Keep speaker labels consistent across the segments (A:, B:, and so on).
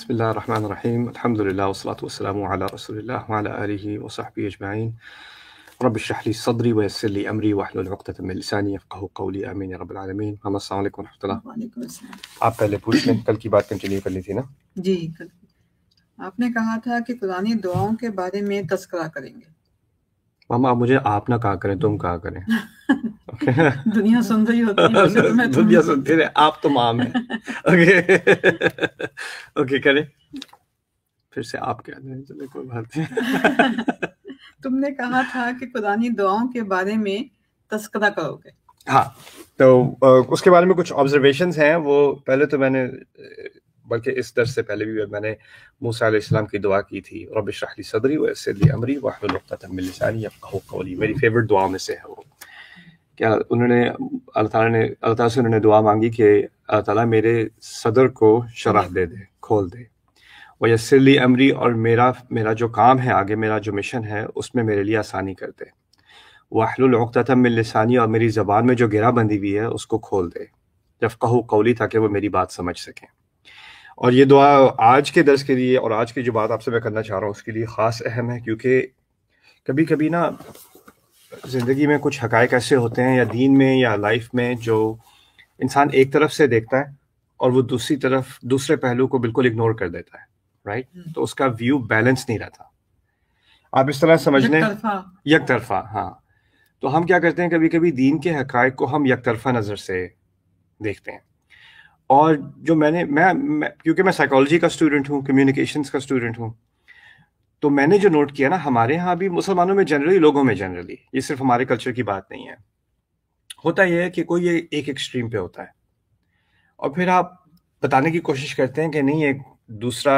A: بسم الله الرحمن الرحيم. الحمد لله والصلاة والسلام على رسول الله وعلى آله وصحبه أجمعين. رب اشرح لي صدري ويسر لي أمري واحلل عقدة من لساني يفقهوا قولي آمين يا رب العالمين. السلام علیکم ورحمۃ اللہ.
B: وعلیکم السلام.
A: آپ پہلے پوچھ لیں، کل کی بات کنٹینیو کرنی تھی نا؟
B: جی کل آپ نے کہا تھا کہ قرآنی دعاؤں کے بارے میں تذکرہ کریں گے.
A: ماما آپ مجھے آپ نہ کہا کریں، تم کہا کریں.
B: دنیا سن رہی ہوتی ہے ویسے تو میں
A: دنیا سنتی رہے، آپ تو مام ہیں. اوکے کریں پھر سے آپ کہہ دیں. چلے کوئی بات نہیں.
B: تم نے کہا تھا کہ قرآنی دعاؤں کے بارے میں تذکرہ کرو گے.
A: ہاں، تو اس کے بارے میں کچھ آبزرویشنز ہیں. وہ پہلے تو میں نے بلکہ اس درس سے پہلے بھی میں نے موسیٰ علیہ السلام کی دعا کی تھی، رب اشرح لی صدری ویسر لی امری واحلل عقدۃ من لسانی یفقہوا قولی. میری فیورٹ دعا میں سے ہے وہ. کیا انہوں نے اللہ تعالیٰ سے انہوں نے دعا مانگی کہ اللہ تعالیٰ میرے صدر کو شرح دے دے، کھول دے. ویسر لی امری، اور میرا جو کام ہے آگے، میرا جو مشن ہے اس میں میرے لیے آسانی کر دے. واحلل عقدۃ من لسانی، اور میری زبان میں جو گرہ بندی ہوئی ہے اس کو کھول دے. یفقہوا قولی، تاکہ وہ میری بات سمجھ سکیں. اور یہ دعا آج کے درس کے لیے اور آج کی جو بات آپ سے میں کرنا چاہ رہا ہوں اس کے لیے خاص اہم ہے، کیونکہ کبھی کبھی نا زندگی میں کچھ حقائق ایسے ہوتے ہیں، یا دین میں یا لائف میں، جو انسان ایک طرف سے دیکھتا ہے اور وہ دوسرے پہلو کو بالکل اگنور کر دیتا ہے، رائٹ؟ تو اس کا ویو بیلنس نہیں رہتا. آپ اس طرح سمجھ لیں، یک طرفہ. ہاں، تو ہم کیا کرتے ہیں، کبھی کبھی دین کے حقائق کو ہم یک طرفہ نظر سے دیکھتے ہیں. اور جو میں کیونکہ میں سائیکالوجی کا اسٹوڈنٹ ہوں، کمیونیکیشنز کا اسٹوڈنٹ ہوں، تو میں نے جو نوٹ کیا نا، ہمارے ہاں بھی مسلمانوں میں جنرلی، لوگوں میں جنرلی، یہ صرف ہمارے کلچر کی بات نہیں ہے، ہوتا یہ ہے کہ کوئی ایک ایکسٹریم پہ ہوتا ہے، اور پھر آپ بتانے کی کوشش کرتے ہیں کہ نہیں، ایک دوسرا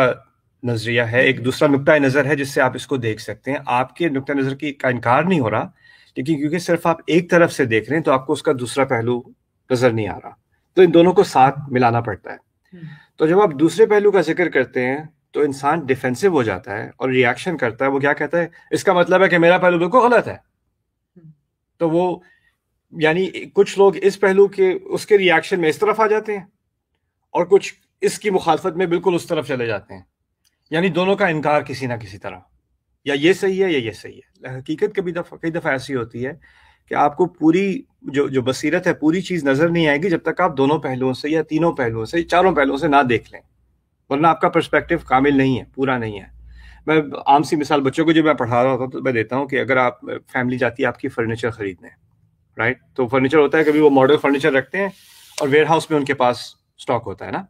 A: نظریہ ہے، ایک دوسرا نقطۂ نظر ہے جس سے آپ اس کو دیکھ سکتے ہیں. آپ کے نقطۂ نظر کا انکار نہیں ہو رہا، لیکن کیونکہ صرف آپ ایک طرف سے دیکھ رہے ہیں تو آپ کو اس کا دوسرا پہلو نظر نہیں آ رہا، تو ان دونوں کو ساتھ ملانا پڑتا ہے. تو جب آپ دوسرے پہلو کا ذکر کرتے ہیں تو انسان ڈیفینسو ہو جاتا ہے اور ریاکشن کرتا ہے. وہ کیا کہتا ہے، اس کا مطلب ہے کہ میرا پہلو بالکل غلط ہے. تو وہ یعنی کچھ لوگ اس پہلو کے اس کے ریاکشن میں اس طرف آ جاتے ہیں، اور کچھ اس کی مخالفت میں بالکل اس طرف چلے جاتے ہیں. یعنی دونوں کا انکار کسی نہ کسی طرح، یا یہ صحیح ہے یا یہ صحیح ہے. حقیقت کئی دفعہ ایسی ہوتی ہے کہ آپ کو پوری جو بصیرت ہے، پوری چیز نظر نہیں آئے گی جب تک آپ دونوں پہلوؤں سے یا تینوں پہلوؤں سے، چاروں پہلوؤں سے نہ دیکھ لیں، ورنہ آپ کا پرسپیکٹیو کامل نہیں ہے، پورا نہیں ہے. میں عام سی مثال بچوں کو جو میں پڑھا رہا ہوتا ہوں تو میں دیتا ہوں کہ اگر آپ فیملی جاتی ہے آپ کی فرنیچر خریدنے، رائٹ؟ تو فرنیچر ہوتا ہے، کبھی وہ ماڈل فرنیچر رکھتے ہیں اور ویئر ہاؤس میں ان کے پاس اسٹاک ہوتا ہے نا،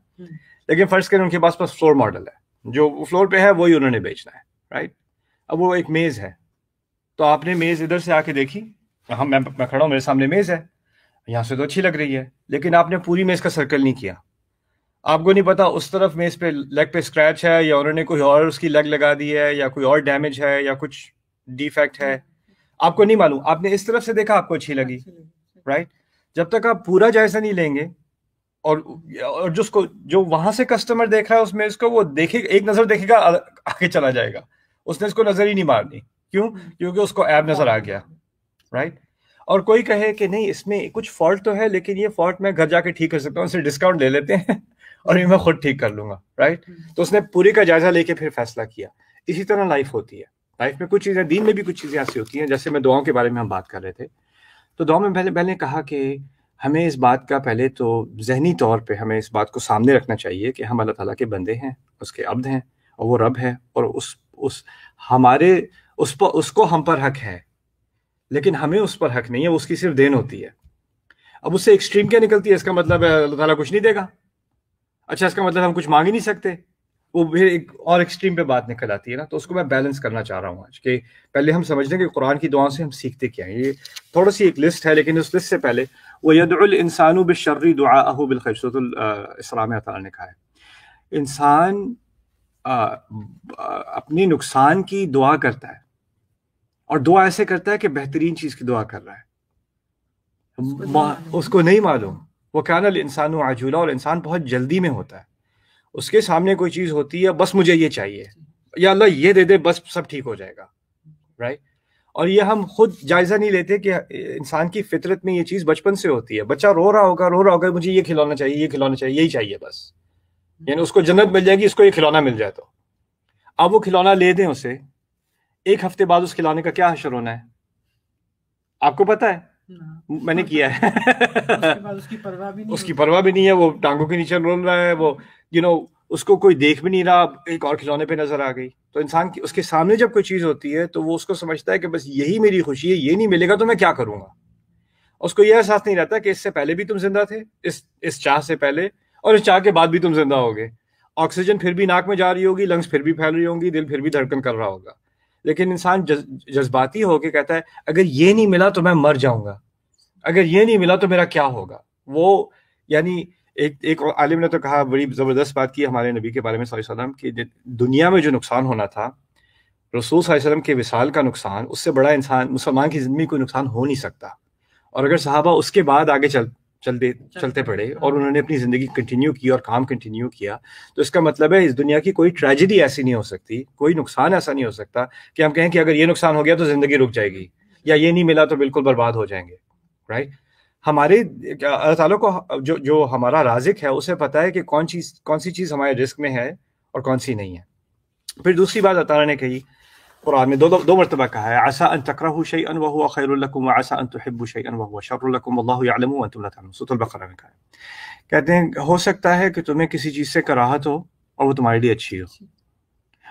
A: لیکن فرض کریں ان کے پاس فلور ماڈل ہے، جو فلور پہ ہے وہی انہوں نے بیچنا ہے، رائٹ؟ اب وہ ایک میز ہے، تو آپ نے میز ادھر سے آ کے دیکھی، میں کھڑا ہوں، میرے سامنے میز ہے، یہاں سے تو اچھی لگ رہی ہے، لیکن آپ نے پوری میز کا سرکل نہیں کیا. آپ کو نہیں پتا اس طرف میز پہ لیگ پہ اسکریچ ہے، یا انہوں نے کوئی اور اس کی لیگ لگا دی ہے، یا کوئی اور ڈیمیج ہے، یا کچھ ڈیفیکٹ ہے، آپ کو نہیں معلوم. آپ نے اس طرف سے دیکھا، آپ کو اچھی لگی، رائٹ؟ جب تک آپ پورا جائزہ نہیں لیں گے، اور جو وہاں سے کسٹمر دیکھ رہا ہے اس میز کو، وہ دیکھے، ایک نظر دیکھے گا، آگے چلا جائے گا، اس نے اس کو نظر ہی نہیں مارنی. کیوں؟ کیونکہ اس کو عیب نظر آ گیا، رائٹ؟ اور کوئی کہے کہ نہیں، اس میں کچھ فالٹ تو ہے، لیکن یہ فالٹ میں گھر جا کے ٹھیک کر سکتا ہوں، اسے ڈسکاؤنٹ لے لیتے ہیں اور یہ میں خود ٹھیک کر لوں گا، رائٹ؟ تو اس نے پوری کا جائزہ لے کے پھر فیصلہ کیا. اسی طرح لائف ہوتی ہے. لائف میں کچھ چیزیں، دین میں بھی کچھ چیزیں ایسی ہوتی ہیں، جیسے میں دعاؤں کے بارے میں ہم بات کر رہے تھے، تو دعا میں پہلے نے کہا کہ ہمیں اس بات کا پہلے تو ذہنی طور پہ ہمیں اس بات کو سامنے رکھنا چاہیے کہ ہم اللہ تعالیٰ کے بندے ہیں، اس کے عبد ہیں، اور وہ رب ہے، اور اس کو ہم پر حق ہے، لیکن ہمیں اس پر حق نہیں ہے، اس کی صرف دین ہوتی ہے. اب اس سے ایکسٹریم کیا نکلتی ہے؟ اس کا مطلب ہے اللہ تعالیٰ کچھ نہیں دے گا. اچھا، اس کا مطلب ہم کچھ مانگ ہی نہیں سکتے. وہ پھر ایک اور ایکسٹریم پہ بات نکل آتی ہے نا. تو اس کو میں بیلنس کرنا چاہ رہا ہوں آج، کہ پہلے ہم سمجھ لیں کہ قرآن کی دعاؤں سے ہم سیکھتے کیا ہیں. یہ تھوڑا سی ایک لسٹ ہے، لیکن اس لسٹ سے پہلے وَيَدْعُ الْإِنسَانُ بِالشَّرِّ دُعَاءَهُ بِالْخَيْرِ، سورۃ الاسراء میں اللہ تعالیٰ نے کہا ہے انسان اپنی نقصان کی دعا کرتا ہے، اور دعا ایسے کرتا ہے کہ بہترین چیز کی دعا کر رہا ہے، اس کو نہیں معلوم. وَكَانَ الْإِنسَانُ عَجُولًا، اور انسان بہت جلدی میں ہوتا ہے. اس کے سامنے کوئی چیز ہوتی ہے، بس مجھے یہ چاہیے، یا اللہ یہ دے دے، بس سب ٹھیک ہو جائے گا، رائٹ؟ اور یہ ہم خود جائزہ نہیں لیتے کہ انسان کی فطرت میں یہ چیز بچپن سے ہوتی ہے. بچہ رو رہا ہوگا، مجھے یہ کھلونا چاہیے، یہ کھلونا چاہیے، یہی چاہیے بس، یعنی اس کو جنت مل جائے گی، اس کو یہ کھلونا مل جائے تو اب وہ کھلونا لے دیں اسے، ایک ہفتے بعد اس کھلونے کا کیا حشر ہونا ہے آپ کو پتا ہے؟ میں نے کیا ہے
B: اس کی پرواہ بھی نہیں،
A: اس کی پرواہ بھی نہیں ہے، وہ ٹانگوں کے نیچے رول رہا ہے، وہ اس کو کوئی دیکھ بھی نہیں رہا، ایک اور کھلونے پہ نظر آ گئی۔ تو انسان کی اس کے سامنے جب کوئی چیز ہوتی ہے تو وہ اس کو سمجھتا ہے کہ بس یہی میری خوشی ہے، یہ نہیں ملے گا تو میں کیا کروں گا۔ اس کو یہ احساس نہیں رہتا کہ اس سے پہلے بھی تم زندہ تھے، اس چاہ سے پہلے، اور اس چاہ کے بعد بھی تم زندہ ہوگے، آکسیجن پھر بھی ناک میں جا رہی ہوگی، لنگس پھر بھی پھیل رہی ہوں گی، دل پھر بھی دھڑکن کر رہا ہوگا، لیکن انسان جذباتی ہو کے کہتا ہے اگر یہ نہیں ملا تو میں مر جاؤں گا، اگر یہ نہیں ملا تو میرا کیا ہوگا۔ وہ یعنی ایک عالم نے تو کہا، بڑی زبردست بات کی ہمارے نبی کے بارے میں صلی اللہ علیہ وسلم، کہ دنیا میں جو نقصان ہونا تھا رسول صلی اللہ علیہ وسلم کے وصال کا نقصان، اس سے بڑا انسان مسلمان کی زندگی کوئی نقصان ہو نہیں سکتا۔ اور اگر صحابہ اس کے بعد آگے چلتے پڑے اور انہوں نے اپنی زندگی کنٹینیو کی اور کام کنٹینیو کیا، تو اس کا مطلب ہے اس دنیا کی کوئی ٹریجڈی ایسی نہیں ہو سکتی، کوئی نقصان ایسا نہیں ہو سکتا کہ ہم کہیں کہ اگر یہ نقصان ہو گیا تو زندگی رک جائے گی، یا یہ نہیں ملا تو بالکل برباد ہو جائیں گے، رائٹ؟ ہمارے اللہ تعالیٰ کو جو ہمارا رازق ہے اسے پتہ ہے کہ کون سی چیز ہمارے رزق میں ہے اور کون سی نہیں ہے۔ پھر دوسری بات اللہ تعالیٰ نے کہی قرآن میں، دو مرتبہ کہا ہے، عسى ان تكرهوا شيئا وهو خير لكم وعسى ان تحبوا شيئا وهو شر لكم والله يعلم وانتم لا تعلمون، سورۃ البقرہ میں کہا ہے، کہتے ہیں ہو سکتا ہے کہ تمہیں کسی چیز سے کراہت ہو اور وہ تمہارے لیے اچھی ہو،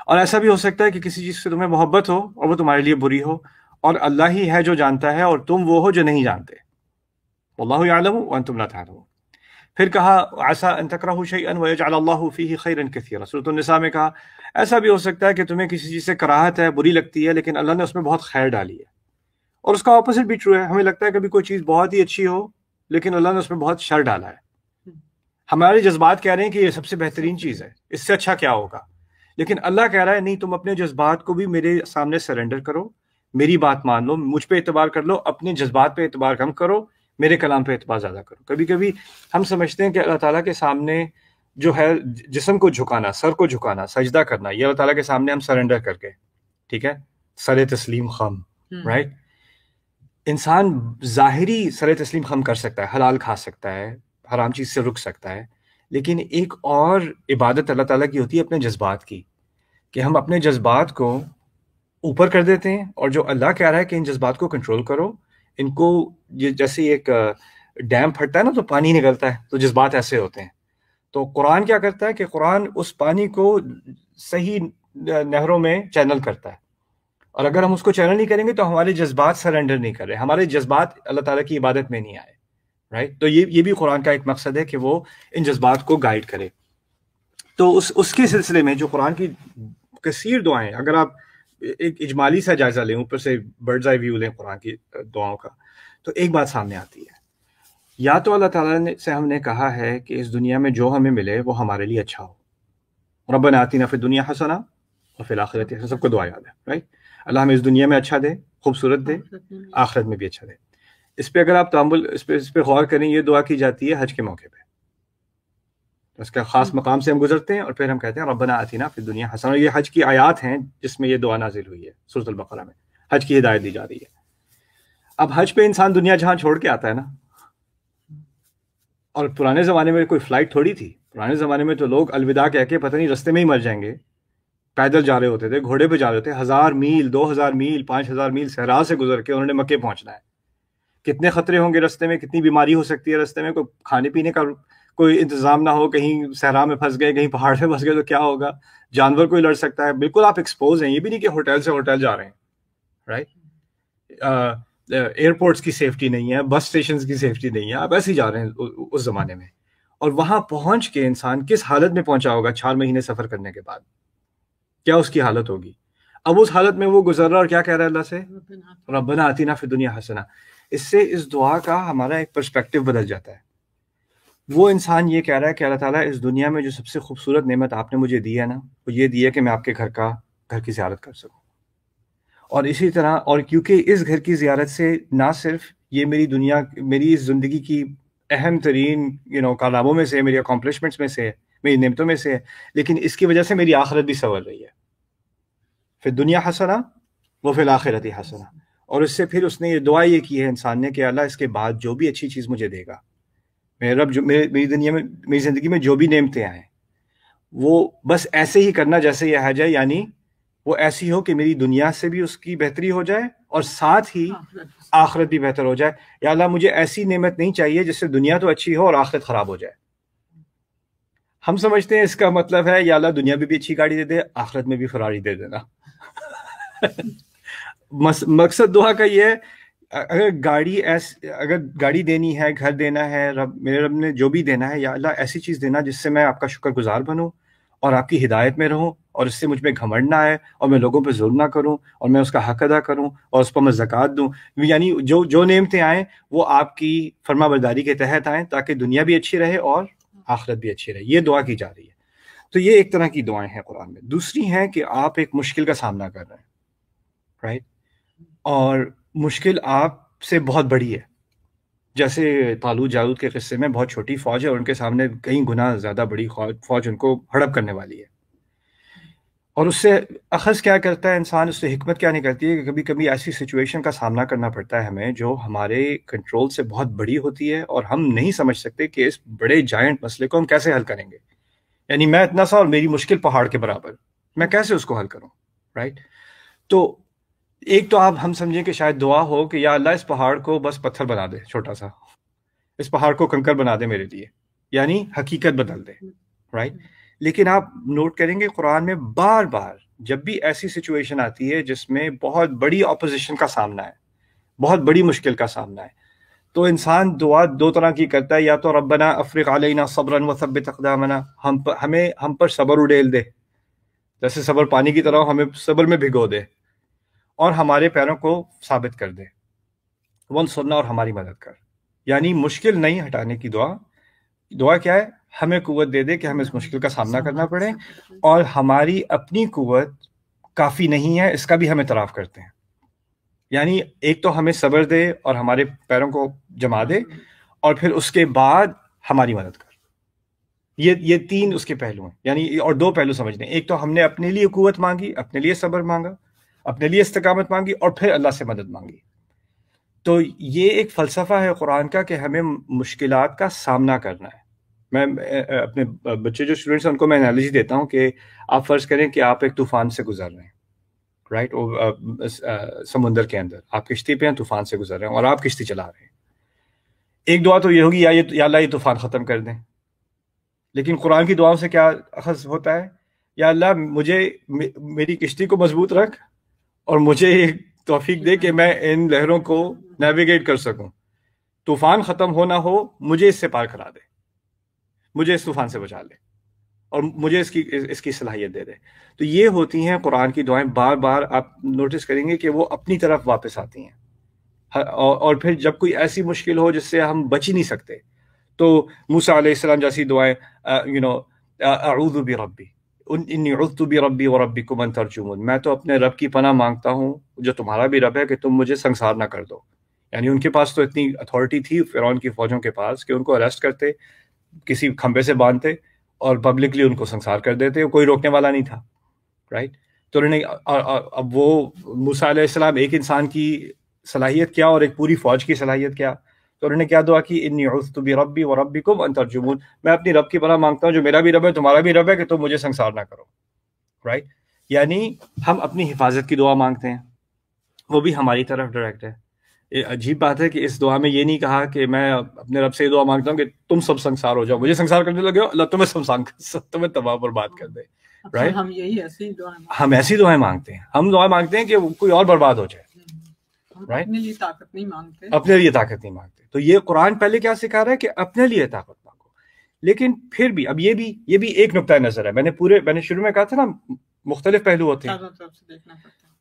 A: اور ایسا بھی ہو سکتا ہے کہ کسی چیز سے تمہیں محبت ہو اور وہ تمہارے لیے بری ہو، اور اللہ ہی ہے جو جانتا ہے اور تم وہ ہو جو نہیں جانتے، واللہ یعلم وانتم لا تعلمون۔ پھر کہا عسى ان تكرهوا شيئا ويجعل الله فيه خيرا كثيرا، سورۃ النساء میں کہا ایسا بھی ہو سکتا ہے کہ تمہیں کسی چیز سے کراہت ہے، بری لگتی ہے، لیکن اللہ نے اس میں بہت خیر ڈالی ہے، اور اس کا اپوزٹ بھی ٹرو ہے، ہمیں لگتا ہے کبھی کوئی چیز بہت ہی اچھی ہو لیکن اللہ نے اس میں بہت شر ڈالا ہے، ہمارے جذبات کہہ رہے ہیں کہ یہ سب سے بہترین چیز ہے، اس سے اچھا کیا ہوگا، لیکن اللہ کہہ رہا ہے نہیں، تم اپنے جذبات کو بھی میرے سامنے سرنڈر کرو، میری بات مان لو، مجھ پہ اعتبار کر لو، اپنے جذبات پہ اعتبار کم کرو، میرے کلام پہ اعتبار زیادہ کرو۔ کبھی کبھی ہم سمجھتے ہیں کہ اللہ تعالیٰ کے سامنے جو ہے جسم کو جھکانا، سر کو جھکانا، سجدہ کرنا، یہ اللہ تعالیٰ کے سامنے ہم سرنڈر کر کے، ٹھیک ہے، سر تسلیم خم، رائٹ؟ انسان ظاہری سر تسلیم خم کر سکتا ہے، حلال کھا سکتا ہے، حرام چیز سے رک سکتا ہے، لیکن ایک اور عبادت اللہ تعالیٰ کی ہوتی ہے اپنے جذبات کی، کہ ہم اپنے جذبات کو اوپر کر دیتے ہیں، اور جو اللہ کہہ رہا ہے کہ ان جذبات کو کنٹرول کرو، ان کو، جیسے ایک ڈیم پھٹتا ہے نا تو پانی نکلتا ہے، تو جذبات ایسے ہوتے ہیں، تو قرآن کیا کرتا ہے کہ قرآن اس پانی کو صحیح نہروں میں چینل کرتا ہے، اور اگر ہم اس کو چینل نہیں کریں گے تو ہمارے جذبات سرنڈر نہیں کر رہے، ہمارے جذبات اللہ تعالیٰ کی عبادت میں نہیں آئے، رائٹ؟ تو یہ بھی قرآن کا ایک مقصد ہے کہ وہ ان جذبات کو گائیڈ کرے۔ تو اس کے سلسلے میں جو قرآن کی کثیر دعائیں، اگر آپ ایک اجمالی سا جائزہ لیں، اوپر سے برڈز آئی ویو لیں قرآن کی دعاؤں کا، تو ایک بات سامنے آتی ہے، یا تو اللہ تعالیٰ سے ہم نے کہا ہے کہ اس دنیا میں جو ہمیں ملے وہ ہمارے لیے اچھا ہو، ربنا آتنا فی الدنیا حسنہ وفی الآخرۃ حسنہ، سب کو دعا یاد ہے، رائٹ؟ اللہ ہمیں اس دنیا میں اچھا دے، خوبصورت دے، آخرت میں بھی اچھا دے۔ اس پہ اگر آپ تأمل، اس پہ غور کریں، یہ دعا کی جاتی ہے حج کے موقع پہ، اس کا خاص مقام سے ہم گزرتے ہیں اور پھر ہم کہتے ہیں ربنا آتنا فی الدنیا حسنہ۔ یہ حج کی آیات ہیں جس میں یہ دعا نازل ہوئی ہے، سورۃ البقرہ میں حج کی ہدایت دی جا رہی ہے۔ اب حج پہ انسان دنیا جہاں چھوڑ کے آتا ہے نا، اور پرانے زمانے میں کوئی فلائٹ تھوڑی تھی، پرانے زمانے میں تو لوگ الوداع کہہ کے پتہ نہیں رستے میں ہی مر جائیں گے، پیدل جا رہے ہوتے تھے، گھوڑے پہ جا رہے ہوتے، 1000 میل 2000 میل 5000 میل صحرا سے گزر کے انہوں نے مکے پہنچنا ہے۔ کتنے خطرے ہوں گے رستے میں، کتنی بیماری ہو سکتی ہے رستے میں، کوئی کھانے پینے کا کوئی انتظام نہ ہو، کہیں صحرا میں پھنس گئے، کہیں پہاڑ میں پھنس گئے تو کیا ہوگا، جانور کوئی لڑ سکتا ہے، بالکل آپ ایکسپوز ہیں، یہ بھی نہیں کہ ہوٹل سے ہوٹل جا رہے ہیں، رائٹ؟ ایئرپورٹس کی سیفٹی نہیں ہے، بس اسٹیشنز کی سیفٹی نہیں ہے، آپ ایسے ہی جا رہے ہیں اس زمانے میں، اور وہاں پہنچ کے انسان کس حالت میں پہنچا ہوگا 4 مہینے سفر کرنے کے بعد، کیا اس کی حالت ہوگی؟ اب اس حالت میں وہ گزر رہا اور کیا کہہ رہا ہے اللہ سے، ربنا آتنا فی الدنیا حسنہ۔ اس سے اس دعا کا ہمارا ایک پرسپیکٹو بدل جاتا ہے۔ وہ انسان یہ کہہ رہا ہے کہ اللہ تعالیٰ اس دنیا میں جو سب سے خوبصورت نعمت آپ نے مجھے دی ہے نا، وہ یہ دی ہے کہ میں آپ کے گھر کی زیارت کر سکوں، اور اسی طرح، اور کیونکہ اس گھر کی زیارت سے نہ صرف یہ میری اس زندگی کی اہم ترین کارناموں میں سے، میری اکمپلشمنٹس میں سے، میری نعمتوں میں سے، لیکن اس کی وجہ سے میری آخرت بھی سنور رہی ہے، فی الدنیا حسنہ وفی الآخرۃ حسنہ۔ اور اس سے پھر اس نے یہ دعا یہ کی ہے انسان نے کہ اللہ اس کے بعد جو بھی اچھی چیز مجھے دے گا، میرے رب جو میری زندگی میں جو بھی نعمتیں آئیں، وہ بس ایسے ہی کرنا جیسے یہ ہے جائے، یعنی وہ ایسی ہو کہ میری دنیا سے بھی اس کی بہتری ہو جائے اور ساتھ ہی آخرت بھی بہتر ہو جائے. یا اللہ مجھے ایسی نعمت نہیں چاہیے جس سے دنیا تو اچھی ہو اور آخرت خراب ہو جائے. ہم سمجھتے ہیں اس کا مطلب ہے یا اللہ دنیا میں بھی اچھی گاڑی دے دے، آخرت میں بھی فراری دے دینا. مقصد دعا کا یہ ہے اگر گاڑی دینی ہے، گھر دینا ہے، میرے رب نے جو بھی دینا ہے، یا اللہ ایسی چیز دینا جس سے میں آپ کا شکر گزار بنوں اور آپ کی ہدایت میں رہوں اور اس سے مجھ میں گھمنڈ نہ آئے اور میں لوگوں پہ ظلم نہ کروں اور میں اس کا حق ادا کروں اور اس پر میں زکوٰۃ دوں. یعنی جو نعمتیں آئیں وہ آپ کی فرما برداری کے تحت آئیں تاکہ دنیا بھی اچھی رہے اور آخرت بھی اچھی رہے. یہ دعا کی جا رہی ہے. تو یہ ایک طرح کی دعائیں ہیں قرآن میں. دوسری ہیں کہ آپ ایک مشکل کا سامنا کر رہے ہیں، رائٹ، اور مشکل آپ سے بہت بڑی ہے. جیسے طالوت جالوت کے قصے میں بہت چھوٹی فوج ہے اور ان کے سامنے کئی گنا زیادہ بڑی فوج ان کو ہڑپ کرنے والی ہے. اور اس سے اخذ کیا کرتا ہے انسان، اس سے حکمت کیا نکلتی ہے کہ کبھی کبھی ایسی سچویشن کا سامنا کرنا پڑتا ہے ہمیں جو ہمارے کنٹرول سے بہت بڑی ہوتی ہے اور ہم نہیں سمجھ سکتے کہ اس بڑے جائنٹ مسئلے کو ہم کیسے حل کریں گے. یعنی میں اتنا سا اور میری مشکل پہاڑ کے برابر، میں کیسے اس کو حل کروں، رائٹ. تو ایک تو آپ ہم سمجھیں کہ شاید دعا ہو کہ یا اللہ اس پہاڑ کو بس پتھر بنا دے، چھوٹا سا، اس پہاڑ کو کنکر بنا دے میرے لیے، یعنی حقیقت بدل دے، رائٹ. لیکن آپ نوٹ کریں گے قرآن میں بار بار جب بھی ایسی سچویشن آتی ہے جس میں بہت بڑی اپوزیشن کا سامنا ہے، بہت بڑی مشکل کا سامنا ہے، تو انسان دعا دو طرح کی کرتا ہے. یا تو ربنا افرغ علینا صبرا وثبت اقدامنا، ہم پر صبر اڈیل دے، جیسے صبر پانی کی طرح ہمیں صبر میں بھگو دے اور ہمارے پیروں کو ثابت کر دے. وانصرنا، اور ہماری مدد کر. یعنی مشکل نہیں ہٹانے کی دعا کیا ہے؟ ہمیں قوت دے دے کہ ہمیں اس مشکل کا سامنا کرنا پڑے اور ہماری اپنی قوت کافی نہیں ہے، اس کا بھی ہم اعتراف کرتے ہیں. یعنی ایک تو ہمیں صبر دے اور ہمارے پیروں کو جما دے اور پھر اس کے بعد ہماری مدد کر. یہ تین اس کے پہلو ہیں. یعنی اور دو پہلو سمجھنے، ایک تو ہم نے اپنے لیے قوت مانگی، اپنے لیے صبر مانگا، اپنے لیے استقامت مانگی اور پھر اللہ سے مدد مانگی. تو یہ ایک فلسفہ ہے قرآن کا کہ ہمیں مشکلات کا سامنا کرنا ہے. میں اپنے بچے جو اسٹوڈنٹس ہیں ان کو میں انالوجی دیتا ہوں کہ آپ فرض کریں کہ آپ ایک طوفان سے گزر رہے ہیں، رائٹ، سمندر کے اندر آپ کشتی پہ ہیں، طوفان سے گزر رہے ہیں اور آپ کشتی چلا رہے ہیں. ایک دعا تو یہ ہوگی یا اللہ یہ طوفان ختم کر دیں. لیکن قرآن کی دعاؤں سے کیا اخذ ہوتا ہے؟ یا اللہ مجھے میری کشتی کو مضبوط رکھ اور مجھے توفیق دے کہ میں ان لہروں کو نیویگیٹ کر سکوں. طوفان ختم ہو نہ ہو، مجھے اس سے پار کرا دے، مجھے اس طوفان سے بچا لے اور مجھے اس کی صلاحیت دے دے. تو یہ ہوتی ہیں قرآن کی دعائیں. بار بار آپ نوٹس کریں گے کہ وہ اپنی طرف واپس آتی ہیں. اور پھر جب کوئی ایسی مشکل ہو جس سے ہم بچ ہی نہیں سکتے تو موسیٰ علیہ السلام جیسی دعائیں، اعوذ بربی انی عذت بربی وربکم ان ترجمون، میں تو اپنے رب کی پناہ مانگتا ہوں جو تمہارا بھی رب ہے کہ تم مجھے سنسار نہ کر دو. یعنی ان کے پاس تو اتنی اتھارٹی تھی فرعون کی فوجوں کے پاس کہ ان کو اریسٹ کرتے، کسی کھمبے سے باندھتے اور پبلکلی ان کو سنسار کر دیتے، کوئی روکنے والا نہیں تھا، رائٹ. تو انہوں نے اب وہ موسیٰ علیہ السلام ایک انسان کی صلاحیت کیا اور ایک پوری فوج کی صلاحیت کیا. تو انہوں نے کیا دعا کی؟ انی عذت بربی وربکم ان ترجمون، میں اپنی رب کی پناہ مانگتا ہوں جو میرا بھی رب ہے تمہارا بھی رب ہے کہ تم مجھے سنسار نہ کرو، رائٹ. یعنی ہم اپنی حفاظت کی دعا مانگتے ہیں، وہ بھی ہماری طرف ڈائریکٹ ہے. عجیب بات ہے کہ اس دعا میں یہ نہیں کہا کہ میں اپنے رب سے یہ دعا مانگتا ہوں کہ تم سب سنسار ہو جاؤ، مجھے سنسار کرنے لگے ہو، اللہ تمہیں تباہ برباد کر دے، رائٹ. ہم ایسی دعائیں مانگتے ہیں. ہم دعا مانگتے ہیں کہ کوئی اور برباد ہو جائے، رائٹ.
B: اپنے لیے طاقت نہیں مانگتے،
A: اپنے لیے طاقت نہیں مانگتے. تو یہ قرآن پہلے کیا سکھا رہا ہے کہ اپنے لیے طاقت مانگو. لیکن پھر بھی اب یہ بھی ایک نقطۂ نظر ہے. میں نے شروع میں کہا تھا نا مختلف پہلو ہوتے ہیں،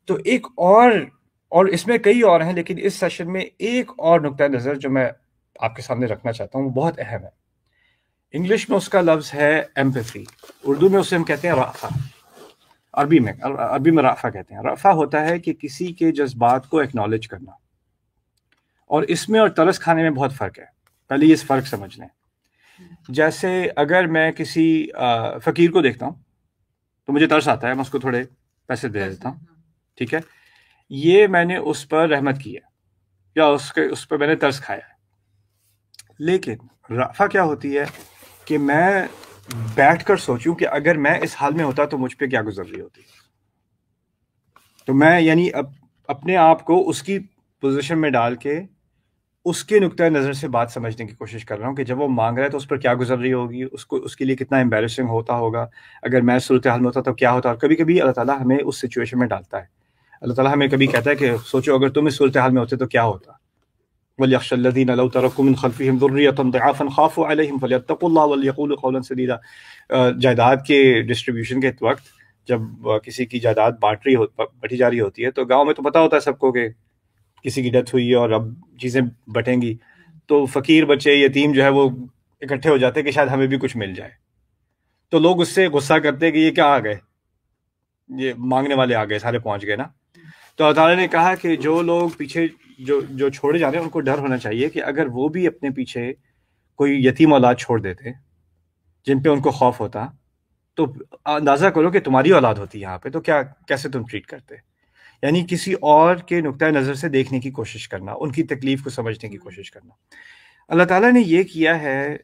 A: تو ایک اور اس میں کئی اور ہیں، لیکن اس سیشن میں ایک اور نقطۂ نظر جو میں آپ کے سامنے رکھنا چاہتا ہوں وہ بہت اہم ہے. انگلش میں اس کا لفظ ہے ایمپیتھی، اردو میں اسے ہم کہتے ہیں رأفہ، عربی میں رأفہ کہتے ہیں. رأفہ ہوتا ہے کہ کسی کے جذبات کو ایکنالج کرنا، اور اس میں اور ترس کھانے میں بہت فرق ہے. پہلے یہ فرق سمجھ لیں. جیسے اگر میں کسی فقیر کو دیکھتا ہوں تو مجھے ترس آتا ہے، میں اس کو تھوڑے پیسے دے دیتا ہوں، ٹھیک ہے، یہ میں نے اس پر رحمت کی ہے یا اس پر میں نے ترس کھایا ہے. لیکن رأفہ کیا ہوتی ہے کہ میں بیٹھ کر سوچوں کہ اگر میں اس حال میں ہوتا تو مجھ پہ کیا گزر رہی ہوتی. تو میں یعنی اپنے آپ کو اس کی پوزیشن میں ڈال کے اس کے نقطۂ نظر سے بات سمجھنے کی کوشش کر رہا ہوں کہ جب وہ مانگ رہا ہے تو اس پر کیا گزر رہی ہوگی، اس کے لیے کتنا امبیرسنگ ہوتا ہوگا، اگر میں صورتحال میں ہوتا تو کیا ہوتا. اور کبھی کبھی اللہ تعالیٰ ہمیں اس سچویشن میں ڈالتا ہے. اللہ تعالیٰ ہمیں کبھی کہتا ہے کہ سوچو اگر تم اس صورتحال میں ہوتے تو کیا ہوتا. وَلْيَخْشَ الَّذِينَ لَوْ تَرَكُوا مِنْ خَلْفِهِمْ ذُرِّيَّةً ضِعَافًا خَافُوا عَلَيْهِمْ فَلْيَتَّقُوا اللَّهَ وَلْيَقُولُوا قَوْلًا سَدِيدًا. جائیداد کے ڈسٹریبیوشن کے وقت جب کسی کی جائیداد بٹی جا رہی ہوتی ہے تو گاؤں میں تو پتہ ہوتا ہے سب کو کہ کسی کی ڈیتھ ہوئی ہے اور اب چیزیں بٹیں گی، تو فقیر بچے یتیم جو ہے وہ اکٹھے ہو جاتے کہ شاید ہمیں بھی کچھ مل جائے. تو لوگ اس سے غصہ کرتے کہ یہ کیا آ گئے، یہ مانگنے والے آ گئے، سارے پہنچ گئے نا. تو اللہ تعالیٰ نے کہا کہ جو لوگ پیچھے جو چھوڑے جا رہے ہیں ان کو ڈر ہونا چاہیے کہ اگر وہ بھی اپنے پیچھے کوئی یتیم اولاد چھوڑ دیتے جن پہ ان کو خوف ہوتا تو اندازہ کرو کہ تمہاری اولاد ہوتی یہاں پہ تو کیسے تم ٹریٹ کرتے. یعنی کسی اور کے نقطۂ نظر سے دیکھنے کی کوشش کرنا، ان کی تکلیف کو سمجھنے کی کوشش کرنا. اللہ تعالیٰ نے یہ کیا ہے،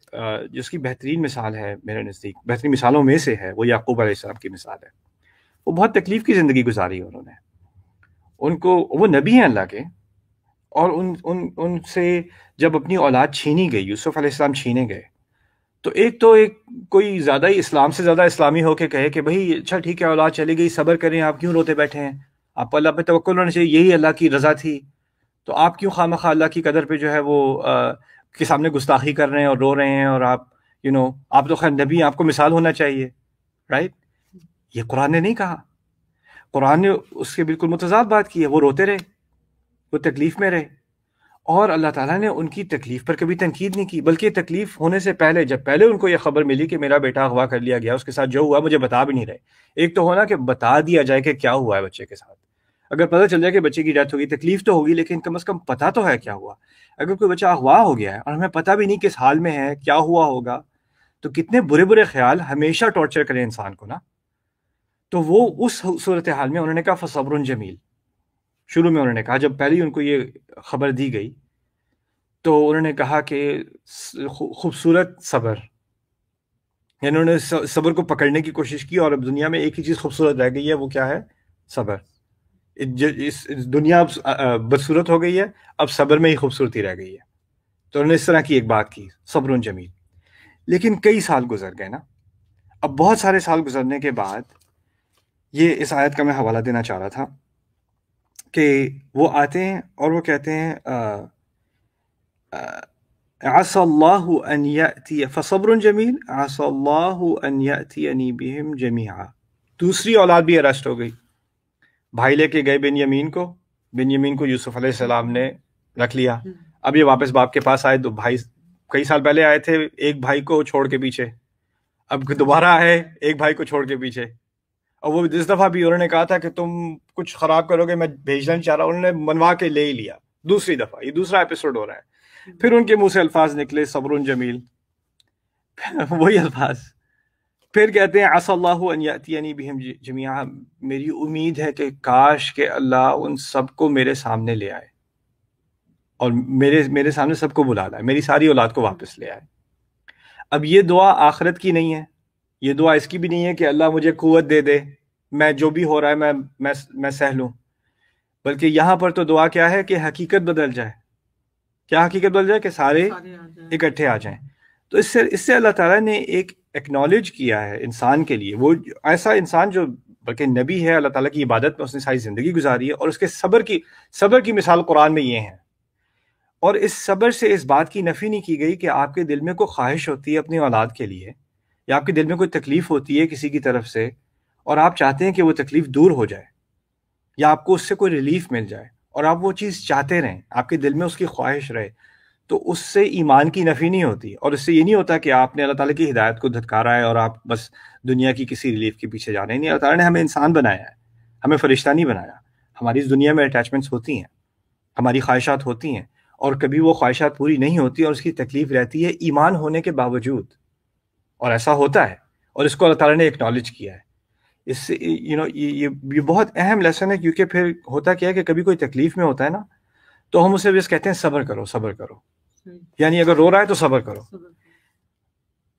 A: جس کی بہترین مثال ہے میرے نزدیک، بہترین مثالوں میں سے ہے، وہ یعقوب علیہ السلام کی مثال ہے. وہ بہت تکلیف کی زندگی گزاری انہوں نے. وہ نبی ہیں اللہ کے، اور ان سے جب اپنی اولاد چھینی گئی، یوسف علیہ السلام چھینے گئے، تو ایک کوئی زیادہ ہی اسلام سے زیادہ اسلامی ہو کے کہے کہ بھائی اچھا ٹھیک ہے اولاد چلی گئی، صبر کریں، آپ کیوں روتے بیٹھے ہیں، آپ کو اللہ پہ توکل ہونا چاہیے، یہی اللہ کی رضا تھی، تو آپ کیوں خواہ اللہ کی قدر پہ جو ہے وہ کے سامنے گستاخی کر رہے ہیں اور رو رہے ہیں، اور آپ آپ تو خیر نبی، آپ کو مثال ہونا چاہیے، رائٹ. یہ قرآن نے نہیں کہا، قرآن نے اس کے بالکل متضاد بات کی ہے. وہ روتے رہے، وہ تکلیف میں رہے، اور اللہ تعالیٰ نے ان کی تکلیف پر کبھی تنقید نہیں کی، بلکہ تکلیف ہونے سے پہلے، جب پہلے ان کو یہ خبر ملی کہ میرا بیٹا اغوا کر لیا گیا، اس کے ساتھ جو ہوا مجھے بتا بھی نہیں رہے. ایک تو ہونا کہ بتا دیا جائے کہ کیا ہوا ہے بچے کے ساتھ، اگر پتہ چل جائے کہ بچے کی ڈیتھ ہوگی تکلیف تو ہوگی، لیکن کم از کم پتہ تو ہے کیا ہوا. اگر کوئی بچہ اغوا ہو گیا ہے اور ہمیں پتہ بھی نہیں کس حال میں ہے، کیا ہوا ہوگا، تو کتنے برے خیال ہمیشہ ٹارچر کریں انسان کو نا. تو وہ اس صورتحال میں انہوں نے کہا فصبر جمیل. شروع میں انہوں نے کہا، جب پہلی ان کو یہ خبر دی گئی تو انہوں نے کہا کہ خوبصورت صبر، یعنی انہوں نے صبر کو پکڑنے کی کوشش کی، اور اب دنیا میں ایک ہی چیز خوبصورت رہ گئی ہے، وہ کیا ہے؟ صبر. دنیا اب بدصورت ہو گئی ہے، اب صبر میں ہی خوبصورتی رہ گئی ہے. تو انہوں نے اس طرح کی ایک بات کی، صبر جمیل. لیکن کئی سال گزر گئے نا. اب بہت سارے سال گزرنے کے بعد یہ اس آیت کا میں حوالہ دینا چاہ رہا تھا کہ وہ آتے ہیں اور وہ کہتے ہیں عسى الله ان ياتي فصبر جمیل عسى الله ان ياتيني بهم جميعا. دوسری اولاد بھی اریسٹ ہو گئی. بھائی لے کے گئے بن یمین کو یوسف علیہ السلام نے رکھ لیا. اب یہ واپس باپ کے پاس آئے. دو بھائی کئی سال پہلے آئے تھے ایک بھائی کو چھوڑ کے پیچھے، اب دوبارہ آئے ایک بھائی کو چھوڑ کے پیچھے. اور وہ اس دفعہ بھی انہوں نے کہا تھا کہ تم کچھ خراب کرو گے میں بھیجنا نہیں چاہ رہا، انہوں نے منوا کے لے ہی لیا. دوسری دفعہ، یہ دوسرا ایپیسوڈ ہو رہا ہے. پھر ان کے منہ سے الفاظ نکلے صبر جمیل، وہی الفاظ. پھر کہتے ہیں عسى الله ان ياتيني بهم جميعا، میری امید ہے کہ کاش کہ اللہ ان سب کو میرے سامنے لے آئے اور میرے سامنے سب کو بلا لائے، میری ساری اولاد کو واپس لے آئے. اب یہ دعا آخرت کی نہیں ہے، یہ دعا اس کی بھی نہیں ہے کہ اللہ مجھے قوت دے دے، میں جو بھی ہو رہا ہے میں سہ لوں، بلکہ یہاں پر تو دعا کیا ہے کہ حقیقت بدل جائے. کیا حقیقت بدل جائے؟ کہ سارے اکٹھے آ جائیں. تو اس سے اللہ تعالیٰ نے ایک ایکنالج کیا ہے انسان کے لیے، وہ ایسا انسان جو بلکہ نبی ہے، اللہ تعالیٰ کی عبادت میں اس نے ساری زندگی گزاری ہے، اور اس کے صبر کی مثال قرآن میں یہ ہے. اور اس صبر سے اس بات کی نفی نہیں کی گئی کہ آپ کے دل میں کوئی خواہش ہوتی ہے اپنی اولاد کے لیے، یا آپ کے دل میں کوئی تکلیف ہوتی ہے کسی کی طرف سے اور آپ چاہتے ہیں کہ وہ تکلیف دور ہو جائے یا آپ کو اس سے کوئی ریلیف مل جائے، اور آپ وہ چیز چاہتے رہیں، آپ کے دل میں اس کی خواہش رہے، تو اس سے ایمان کی نفی نہیں ہوتی. اور اس سے یہ نہیں ہوتا کہ آپ نے اللہ تعالیٰ کی ہدایت کو دھتکارا ہے اور آپ بس دنیا کی کسی ریلیف کے پیچھے جا رہے ہیں. نہیں، اللہ تعالیٰ نے ہمیں انسان بنایا ہے، ہمیں فرشتہ نہیں بنایا. ہماری اس دنیا میں اٹیچمنٹس ہوتی ہیں، ہماری خواہشات ہوتی ہیں، اور کبھی وہ خواہشات پوری نہیں ہوتی اور اس کی تکلیف رہتی ہے ایمان ہونے کے باوجود، اور ایسا ہوتا ہے، اور اس کو اللہ تعالیٰ نے اکنالج کیا ہے. اس سے یہ بہت اہم لیسن ہے، کیونکہ پھر ہوتا کیا ہے کہ کبھی کوئی تکلیف میں ہوتا ہے نا تو ہم اسے بس کہتے ہیں صبر کرو، یعنی اگر رو رہا ہے تو صبر کرو.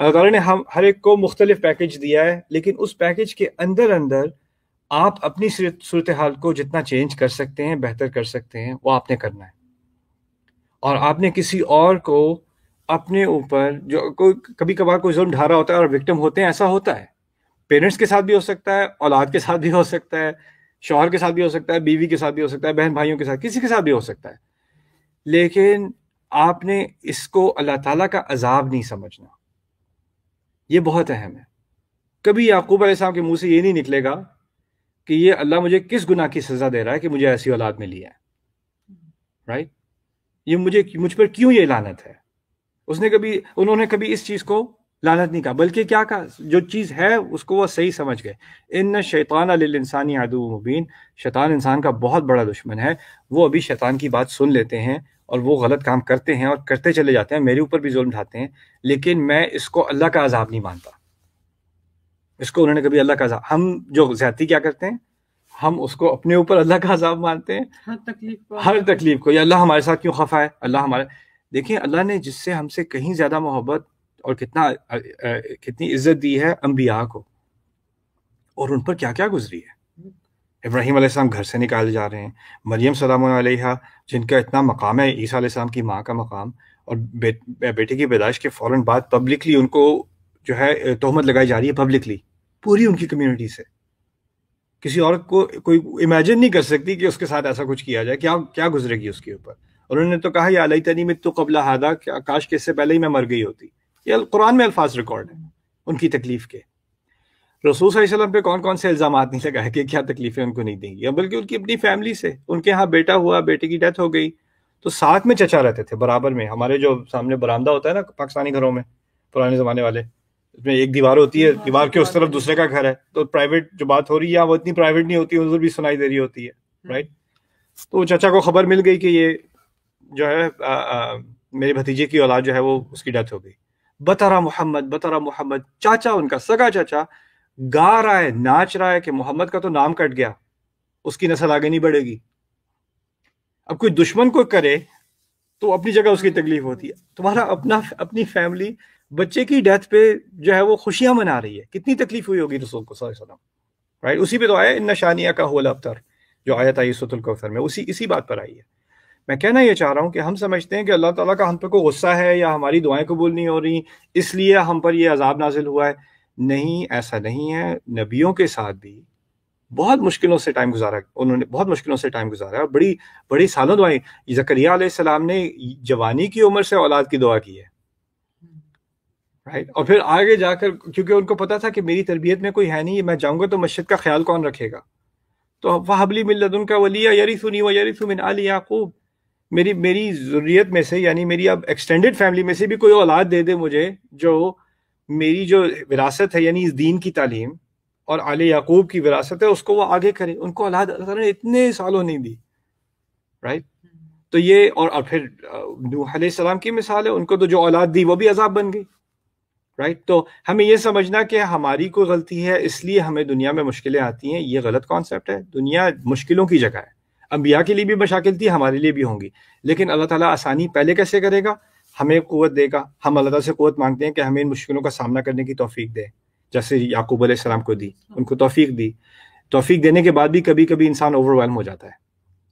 A: اللہ تعالیٰ نے ہم ہر ایک کو مختلف پیکج دیا ہے، لیکن اس پیکج کے اندر آپ اپنی صورتحال کو جتنا چینج کر سکتے ہیں، بہتر کر سکتے ہیں، وہ آپ نے کرنا ہے. اور آپ نے کسی اور کو اپنے اوپر جو کبھی کبھار کوئی ظلم ڈھا رہا ہوتا ہے اور وکٹم ہوتے ہیں، ایسا ہوتا ہے، پیرنٹس کے ساتھ بھی ہو سکتا ہے، اولاد کے ساتھ بھی ہو سکتا ہے، شوہر کے ساتھ بھی ہو سکتا ہے، بیوی کے ساتھ بھی ہو سکتا ہے، بہن بھائیوں کے ساتھ، کسی کے ساتھ بھی ہو سکتا ہے. لیکن آپ نے اس کو اللہ تعالیٰ کا عذاب نہیں سمجھنا. یہ بہت اہم ہے. کبھی یعقوب علیہ السلام کے منہ سے یہ نہیں نکلے گا کہ یہ اللہ مجھے کس گناہ کی سزا دے رہا ہے کہ مجھے ایسی اولاد ملی ہے، رائٹ؟ یہ مجھ پر کیوں یہ لعنت ہے؟ انہوں نے کبھی اس چیز کو لعنت نہیں کہا، بلکہ کیا کہا؟ جو چیز ہے اس کو وہ صحیح سمجھ گئے. ان الشیطان للانسان عدو مبین، شیطان انسان کا بہت بڑا دشمن ہے. وہ ابھی شیطان کی بات سن لیتے ہیں اور وہ غلط کام کرتے ہیں اور کرتے چلے جاتے ہیں، میرے اوپر بھی ظلم ڈھاتے ہیں، لیکن میں اس کو اللہ کا عذاب نہیں مانتا. اس کو انہوں نے کبھی اللہ کا عذاب، ہم جو زیادتی کیا کرتے ہیں، ہم اس کو اپنے اوپر اللہ کا عذاب مانتے ہیں، ہر تکلیف کو. یا اللہ ہمارے ساتھ کیوں خفا ہے، اللہ ہمارے. دیکھیں اللہ نے جس سے ہم سے کہیں زیادہ محبت اور کتنی عزت دی ہے انبیاء کو، اور ان پر کیا کیا گزری ہے. ابراہیم علیہ السلام گھر سے نکالے جا رہے ہیں، مریم سلام علیہا جن کا اتنا مقام ہے، عیسیٰ علیہ السلام کی ماں کا مقام، اور بیٹے کی پیدائش کے فوراً بعد پبلکلی ان کو جو ہے تہمت لگائی جا رہی ہے، پبلکلی پوری ان کی کمیونٹی سے. کسی عورت کو کوئی امیجن نہیں کر سکتی کہ اس کے ساتھ ایسا کچھ کیا جائے، کیا گزرے گی اس کے اوپر. اور انہوں نے تو کہا یا لیتنی مت قبل ھذا، کاش کہ اس سے پہلے ہی میں مر گئی ہوتی. یہ قرآن میں الفاظ ریکارڈ ہیں ان کی تکلیف کے. رسول صلی اللہ علیہ وسلم پہ کون کون سے الزامات نہیں لگائے کہ کیا تکلیفیں ان کو نہیں دیں گی، بلکہ ان کی اپنی فیملی سے. ان کے ہاں بیٹا ہوا، بیٹے کی ڈیتھ ہو گئی، تو ساتھ میں چچا رہتے تھے برابر میں. ہمارے جو سامنے برآمدہ ہوتا ہے نا پاکستانی گھروں میں، پرانے زمانے والے، اس میں ایک دیوار ہوتی ہے، دیوار کے اس طرف دوسرے کا گھر ہے، تو پرائیویٹ جو بات ہو رہی ہے وہ اتنی پرائیویٹ نہیں ہوتی، حضور بھی سنائی دے رہی ہوتی ہے، رائٹ. تو چچا کو خبر مل گئی کہ یہ جو ہے میرے بھتیجے کی اولاد جو ہے وہ اس کی ڈیتھ ہو گئی. بطرہ محمد، چاچا ان کا سگا چاچا گا رہا ہے، ناچ رہا ہے کہ محمد کا تو نام کٹ گیا، اس کی نسل آگے نہیں بڑھے گی. اب کوئی دشمن کو کرے تو اپنی جگہ اس کی تکلیف ہوتی ہے. تمہارا اپنی فیملی بچے کی ڈیتھ پہ جو ہے وہ خوشیاں منا رہی ہے، کتنی تکلیف ہوئی ہوگی رسول کو صلی اللہ علیہ وسلم، رائٹ. اسی پہ تو آیا ان شانیہ کا هو الابتر، جو آیت آئی سورۃ الکوثر میں، اسی بات پر آئی ہے. میں کہنا یہ چاہ رہا ہوں کہ ہم سمجھتے ہیں کہ اللہ تعالیٰ کا ہم پہ کوئی غصہ ہے یا ہماری دعائیں قبول نہیں ہو رہی اس لیے ہم پر یہ عذاب نازل ہوا ہے. نہیں، ایسا نہیں ہے. نبیوں کے ساتھ بھی بہت مشکلوں سے ٹائم گزارا، انہوں نے بہت مشکلوں سے ٹائم گزارا ہے، اور بڑی سالوں دعائیں. زکریا علیہ السلام نے جوانی کی عمر سے اولاد کی دعا کی ہے، رائٹ. اور پھر آگے جا کر کیونکہ ان کو پتا تھا کہ میری تربیت میں کوئی ہے نہیں، میں جاؤں گا تو مسجد کا خیال کون رکھے گا، تو وَهَبْ لِي مِن لَّدُنْكَ وَلِيًّا يَرِثُنِي وَيَرِثُ مِنْ آلِ یعقوب، میری ذریت میں سے، یعنی میری اب ایکسٹینڈڈ فیملی میں سے بھی کوئی اولاد دے دے مجھے، جو میری جو وراثت ہے یعنی اس دین کی تعلیم اور آل یعقوب کی وراثت ہے اس کو وہ آگے کرے. ان کو اولاد اللہ تعالیٰ نے اتنے سالوں نہیں دی، رائٹ. تو یہ اور پھر نوح علیہ السلام کی مثال ہے، ان کو تو جو اولاد دی وہ بھی عذاب بن گئی، رائٹ. تو ہمیں یہ سمجھنا کہ ہماری کوئی غلطی ہے اس لیے ہمیں دنیا میں مشکلیں آتی ہیں، یہ غلط کانسیپٹ ہے. دنیا مشکلوں کی جگہ ہے، انبیاء کے لیے بھی مشاکل تھی، ہمارے لیے بھی ہوں گی، لیکن اللہ تعالیٰ آسانی پہلے کیسے کرے گا؟ ہمیں قوت دے گا. ہم اللہ تعالیٰ سے قوت مانگتے ہیں کہ ہمیں ان مشکلوں کا سامنا کرنے کی توفیق دے، جیسے یعقوب علیہ السلام کو دی، ان کو توفیق دی. توفیق دینے کے بعد بھی کبھی کبھی انسان اوور ویلم ہو جاتا ہے،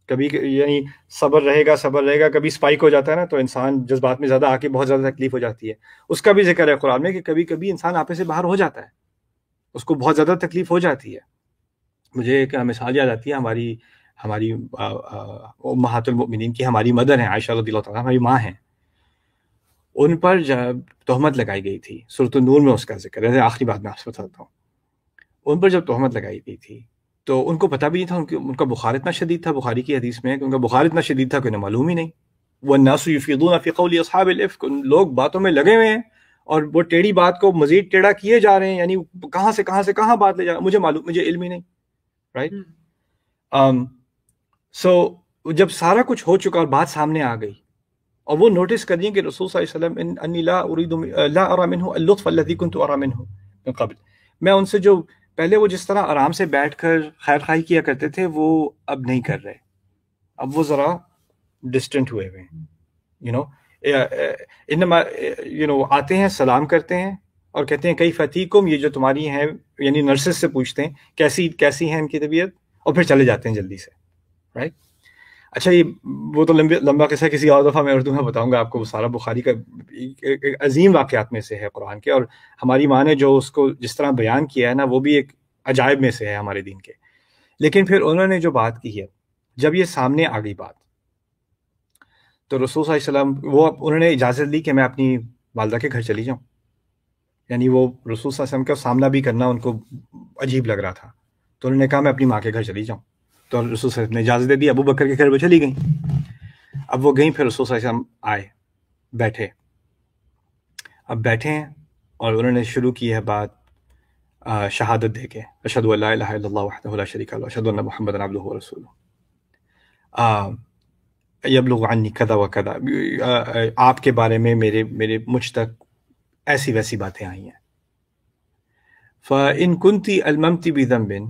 A: کبھی یعنی صبر رہے گا، کبھی اسپائک ہو جاتا ہے نا، تو انسان جذبات میں زیادہ آ کے بہت زیادہ تکلیف ہو جاتی ہے. اس کا بھی ذکر ہے قرآن میں کہ کبھی کبھی انسان آپے سے باہر ہو جاتا ہے، اس کو بہت زیادہ تکلیف ہو جاتی ہے. مجھے ایک مثال یاد آتی ہے، ہماری امہات المؤمنین کی، ہماری مدر ہیں عائشہ رضی اللہ تعالیٰ، ہماری ماں ہیں. ان پر جب تہمت لگائی گئی تھی، سورۃ النور میں اس کا ذکر ہے، آخری بات میں آپ سے بتاتا ہوں. ان پر جب تہمت لگائی گئی تھی تو ان کو پتہ بھی نہیں تھا، ان کا بخار اتنا شدید تھا، بخاری کی حدیث میں ہے کہ ان کا بخار اتنا شدید تھا کہ انہیں معلوم ہی نہیں. وَالنَّاسُ يُفِيضُونَ فِي قَوْلِ أَصْحَابِ الْإِفْكِ، لوگ باتوں میں لگے ہوئے ہیں اور وہ ٹیڑھی بات کو مزید ٹیڑھا کیے جا رہے ہیں، یعنی کہاں سے کہاں بات لے جا رہے ہیں، مجھے علم ہی نہیں، رائٹ. سو جب سارا کچھ ہو چکا اور بات سامنے آ گئی اور وہ نوٹس کر دیں کہ رسول صلی اللہ علیہ وسلم انی لا ارى منه اللطف الذي كنت ارى منه من قبل، میں ان سے جو پہلے وہ جس طرح آرام سے بیٹھ کر خیر خواہی کیا کرتے تھے وہ اب نہیں کر رہے، اب وہ ذرا ڈسٹنٹ ہوئے ہیں. انما آتے ہیں، سلام کرتے ہیں، اور کہتے ہیں کئی فتیکم، یہ جو تمہاری ہیں یعنی نرسز سے پوچھتے ہیں کیسی ہیں ان کی طبیعت، اور پھر چلے جاتے ہیں جلدی سے، رائٹ. اچھا یہ وہ تو لمبا قصہ کسی اور دفعہ میں اردو میں بتاؤں گا آپ کو. وہ سارا بخاری کا ایک عظیم واقعات میں سے ہے قرآن کے، اور ہماری ماں نے جو اس کو جس طرح بیان کیا ہے نا، وہ بھی ایک عجائب میں سے ہے ہمارے دین کے. لیکن پھر انہوں نے جو بات کی ہے، جب یہ سامنے آ گئی بات، تو رسول صلی اللہ علیہ وسلم انہوں نے اجازت لی کہ میں اپنی والدہ کے گھر چلی جاؤں. یعنی وہ رسول صلی اللہ علیہ وسلم کا سامنا بھی کرنا ان کو عجیب لگ رہا تھا، تو انہوں نے کہا میں اپنی ماں کے گھر چلی جاؤں. تو رسول صلی اللہ علیہ وسلم نے اجازت دے دی، ابو بکر کے گھر پہ چلی گئیں. اب وہ گئیں، پھر رسول صلی اللہ علیہ وسلم آئے، بیٹھے. اب بیٹھے ہیں اور انہوں نے شروع کی ہے بات شہادت دے کے، اشہد ان لا الہ الا اللہ وحدہ لا شریک لہ واشہد ان محمدا عبدہ ورسولہ، یبلغ عنی کذا و کذا، آپ کے بارے میں میرے مجھ تک ایسی ویسی باتیں آئی ہیں. فَإِن كُنْتِ أَلْمَمْتِ بِذَنْبٍ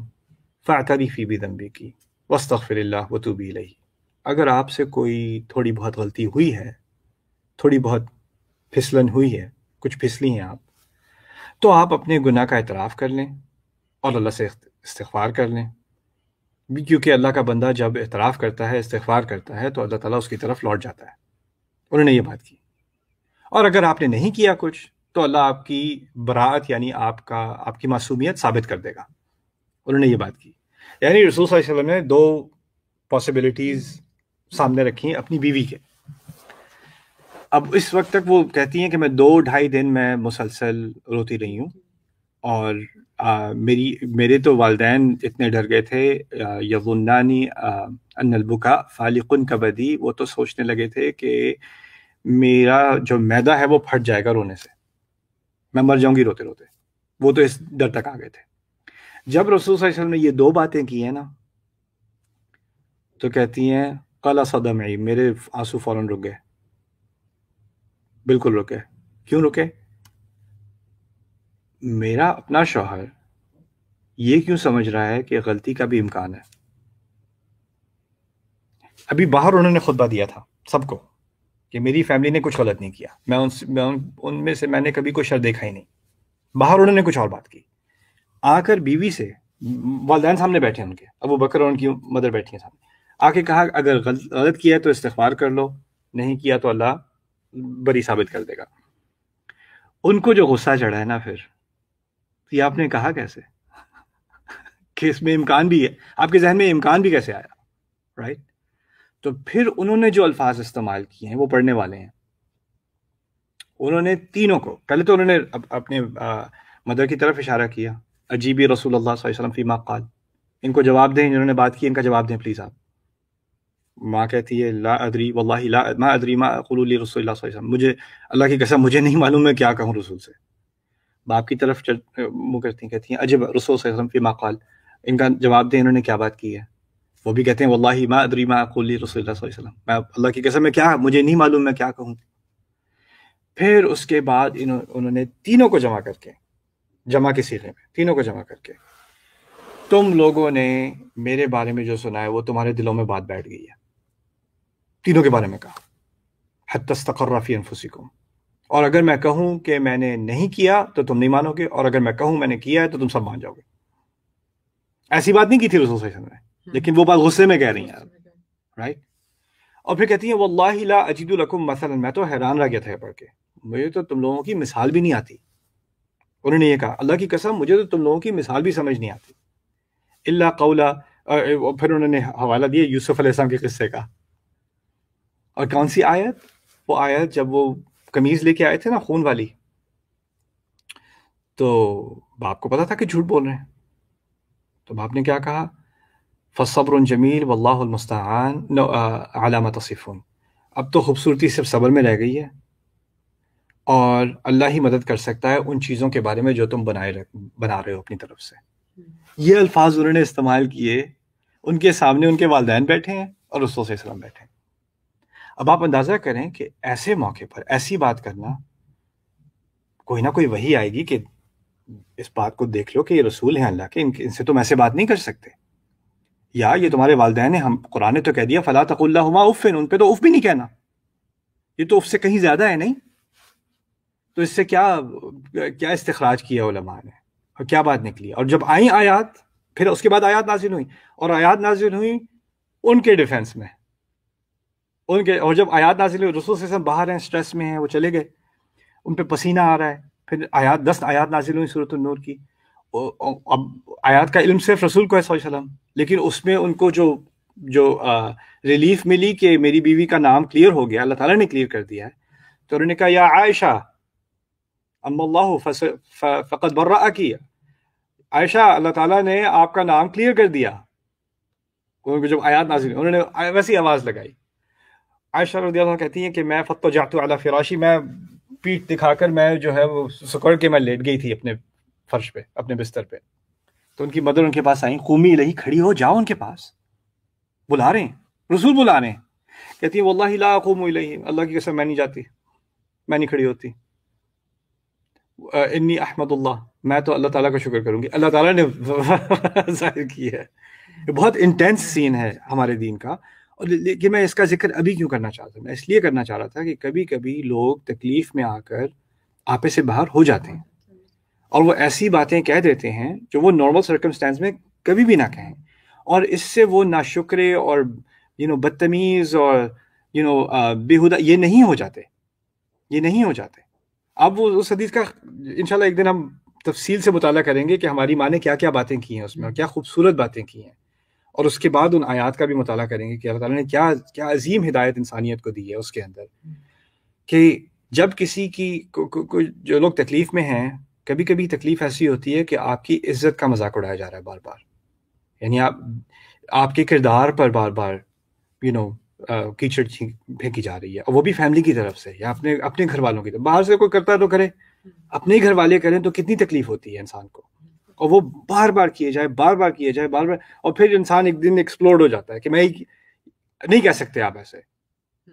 A: فَاعْتَرِفِي بِذَنْبِكِ وَاسْتَغْفِرِ اللَّهَ وَتُوبِي إِلَيْهِ. اگر آپ سے کوئی تھوڑی بہت غلطی ہوئی ہے، تھوڑی بہت پھسلن ہوئی ہے، کچھ پھسلی ہیں آپ، تو آپ اپنے گناہ کا اعتراف کر لیں اور اللہ سے استغفار کر لیں، کیونکہ اللہ کا بندہ جب اعتراف کرتا ہے، استغفار کرتا ہے، تو اللہ تعالیٰ اس کی طرف لوٹ جاتا ہے. انہوں نے یہ بات کی. اور اگر آپ نے نہیں کیا کچھ، تو اللہ آپ کی براءت یعنی آپ کی معصومیت ثابت کر دے گا. انہوں نے یہ بات کی. یعنی رسول صلی اللہ علیہ وسلم نے دو پاسبلٹیز سامنے رکھی ہیں اپنی بیوی کے. اب اس وقت تک وہ کہتی ہیں کہ میں 2-2.5 دن میں مسلسل روتی رہی ہوں، اور میرے تو والدین اتنے ڈر گئے تھے، یظنانی ان البکا فالق کبدی، وہ تو سوچنے لگے تھے کہ میرا جو معدہ ہے وہ پھٹ جائے گا رونے سے، میں مر جاؤں گی روتے روتے. وہ تو اس ڈر تک آ گئے تھے. جب رسول صلی اللہ علیہ وسلم نے یہ 2 باتیں کی ہیں نا، تو کہتی ہیں قَلَ صَدَمْعِي، میرے آنسو فوراً رک گئے، بالکل رک گئے. کیوں رکے؟ میرا اپنا شوہر یہ کیوں سمجھ رہا ہے کہ غلطی کا بھی امکان ہے. ابھی باہر انہوں نے خطبہ دیا تھا سب کو کہ میری فیملی نے کچھ غلط نہیں کیا، ان میں سے میں نے کبھی کوئی شر دیکھا ہی نہیں. باہر انہوں نے کچھ اور بات کی. آ کر بیوی سے، والدین سامنے بیٹھے ہیں ان کے، ابو بکر اور ان کی مدر بیٹھی ہیں سامنے، آ کے کہا اگر غلط کیا ہے تو استغفار کر لو، نہیں کیا تو اللہ بری ثابت کر دے گا. ان کو جو غصہ چڑھا ہے نا، پھر یہ آپ نے کہا کیسے کہ اس میں امکان بھی ہے، آپ کے ذہن میں امکان بھی کیسے آیا، رائٹ؟ تو پھر انہوں نے جو الفاظ استعمال کیے ہیں وہ پڑھنے والے ہیں. انہوں نے تینوں کو، پہلے تو انہوں نے اپنے مدر کی طرف اشارہ کیا، اجیبی رسول اللہ صلی اللہ علیہ وسلم فیما قال، ان کو جواب دیں، جنہوں نے بات کی ان کا جواب دیں پلیز آپ. ماں کہتی ہے لا ادری واللہ لا ما ادری ما اقول لی رسول اللہ صلی اللہ علیہ وسلم، مجھے اللہ کی قسم مجھے نہیں معلوم میں کیا کہوں رسول سے. باپ کی طرف منہ کرتی ہیں، کہتی ہیں عجب رسول صلی اللہ علیہ وسلم فیما قال، ان کا جواب دیں انہوں نے کیا بات کی ہے. وہ بھی کہتے ہیں واللہ ما ادری ما اقول لی رسول اللہ صلی اللہ علیہ وسلم، میں اللہ کی قسم میں کیا، مجھے نہیں معلوم میں کیا کہوں. پھر اس کے بعد انہوں نے تینوں کو جمع کر کے، جمع کے صیغے میں تینوں کو جمع کر کے، تم لوگوں نے میرے بارے میں جو سنا ہے وہ تمہارے دلوں میں بات بیٹھ گئی ہے. تینوں کے بارے میں کہا حتی استقر فی انفسکم، اور اگر میں کہوں کہ میں نے نہیں کیا تو تم نہیں مانو گے، اور اگر میں کہوں میں نے کیا ہے تو تم سب مان جاؤ گے. ایسی بات نہیں کی تھی رسول صلی اللہ علیہ وسلم نے، لیکن وہ بات غصے میں کہہ رہی ہیں، رائٹ؟ اور پھر کہتی ہیں واللہ لا اجد لکم مثلا، میں تو حیران رہ گیا تھا پڑھ کے، مجھے تو تم لوگوں کی مثال بھی نہیں آتی. انہوں نے یہ کہا اللہ کی قسم مجھے تو تم لوگوں کی مثال بھی سمجھ نہیں آتی. الا قولا، پھر انہوں نے حوالہ دیا یوسف علیہ السلام کے قصے کا. اور کون سی آیت؟ وہ آیت جب وہ قمیض لے کے آئے تھے نا خون والی، تو باپ کو پتا تھا کہ جھوٹ بول رہے ہیں، تو باپ نے کیا کہا فصبر جمیل واللہ المستعان علی ما تصفون، اب تو خوبصورتی صرف صبر میں رہ گئی ہے، اور اللہ ہی مدد کر سکتا ہے ان چیزوں کے بارے میں جو تم بنا رہے ہو اپنی طرف سے. یہ الفاظ انہوں نے استعمال کیے، ان کے سامنے ان کے والدین بیٹھے ہیں اور رسول صلی اللہ علیہ وسلم بیٹھے ہیں. اب آپ اندازہ کریں کہ ایسے موقع پر ایسی بات کرنا، کوئی نہ کوئی وحی آئے گی کہ اس بات کو دیکھ لو کہ یہ رسول ہیں اللہ کے، ان سے تم ایسے بات نہیں کر سکتے، یا یہ تمہارے والدین ہیں، قرآن نے تو کہہ دیا فلا تقل لہما اف، ان پہ تو اف بھی نہیں کہنا، یہ تو اف سے کہیں زیادہ ہے نہیں. تو اس سے کیا استخراج کیا علماء نے اور کیا بات نکلی؟ اور جب آئیں آیات، پھر اس کے بعد آیات نازل ہوئی، اور آیات نازل ہوئی ان کے ڈیفنس میں، ان کے، اور جب آیات نازل ہوئی رسول صلی اللہ علیہ وسلم باہر ہیں، سٹریس میں ہیں، وہ چلے گئے، ان پہ پسینہ آ رہا ہے، پھر آیات 10 آیات نازل ہوئی سورۃ النور کی. اب آیات کا علم صرف رسول کو ہے صلی اللہ علیہ وسلم، لیکن اس میں ان کو جو ریلیف ملی کہ میری بیوی کا نام کلیئر ہو گیا، اللہ تعالیٰ نے کلیئر کر دیا ہے، تو انہوں نے کہا یا عائشہ ام اللہ فقد برأکی، عائشہ اللہ تعالیٰ نے آپ کا نام کلیئر کر دیا. جب آیات نازل انہوں نے ویسی آواز لگائی. عائشہ رضی اللہ عنہ کہتی ہیں کہ میں فاضطجعت علی فراشی، میں پیٹھ دکھا کر میں جو ہے وہ سکڑ کے میں لیٹ گئی تھی اپنے فرش پہ، اپنے بستر پہ. تو ان کی مدر ان کے پاس آئیں، قومی الیہ، کھڑی ہو جاؤ ان کے پاس، بلا رہے ہیں، رسول بلا رہے ہیں. کہتی ہیں واللہ لا اقوم الیہ، اللہ کی قسم میں نہیں جاتی، میں نہیں کھڑی ہوتی. انی احمد اللہ، میں تو اللہ تعالیٰ کا شکر کروں گی، اللہ تعالیٰ نے ظاہر کی ہے. بہت انٹینس سین ہے ہمارے دین کا. لیکن میں اس کا ذکر ابھی کیوں کرنا چاہتا ہوں؟ میں اس لیے کرنا چاہ رہا تھا کہ کبھی کبھی لوگ تکلیف میں آ کر آپے سے باہر ہو جاتے ہیں اور وہ ایسی باتیں کہہ دیتے ہیں جو وہ نارمل سرکمسٹانس میں کبھی بھی نہ کہیں، اور اس سے وہ ناشکرے اور بدتمیز اور بےہودہ یہ نہیں ہو جاتے، یہ نہیں ہو جاتے. اب وہ اس حدیث کا انشاءاللہ ایک دن ہم تفصیل سے مطالعہ کریں گے کہ ہماری ماں نے کیا کیا باتیں کی ہیں اس میں، اور کیا خوبصورت باتیں کی ہیں، اور اس کے بعد ان آیات کا بھی مطالعہ کریں گے کہ اللہ تعالیٰ نے کیا عظیم ہدایت انسانیت کو دی ہے اس کے اندر. کہ جب کسی کی جو لوگ تکلیف میں ہیں، کبھی کبھی تکلیف ایسی ہوتی ہے کہ آپ کی عزت کا مذاق اڑایا جا رہا ہے بار بار، یعنی آپ کے کردار پر بار بار کیچڑ پھینکی جا رہی ہے، اور وہ بھی فیملی کی طرف سے یا اپنے گھر والوں کی طرف. باہر سے کوئی کرتا ہے تو کرے، اپنے ہی گھر والے کریں تو کتنی تکلیف ہوتی ہے انسان کو، اور وہ بار بار کیے جائے، بار بار کیے جائے، بار بار، اور پھر انسان ایک دن ایکسپلوڈ ہو جاتا ہے کہ میں نہیں کہہ سکتے آپ ایسے،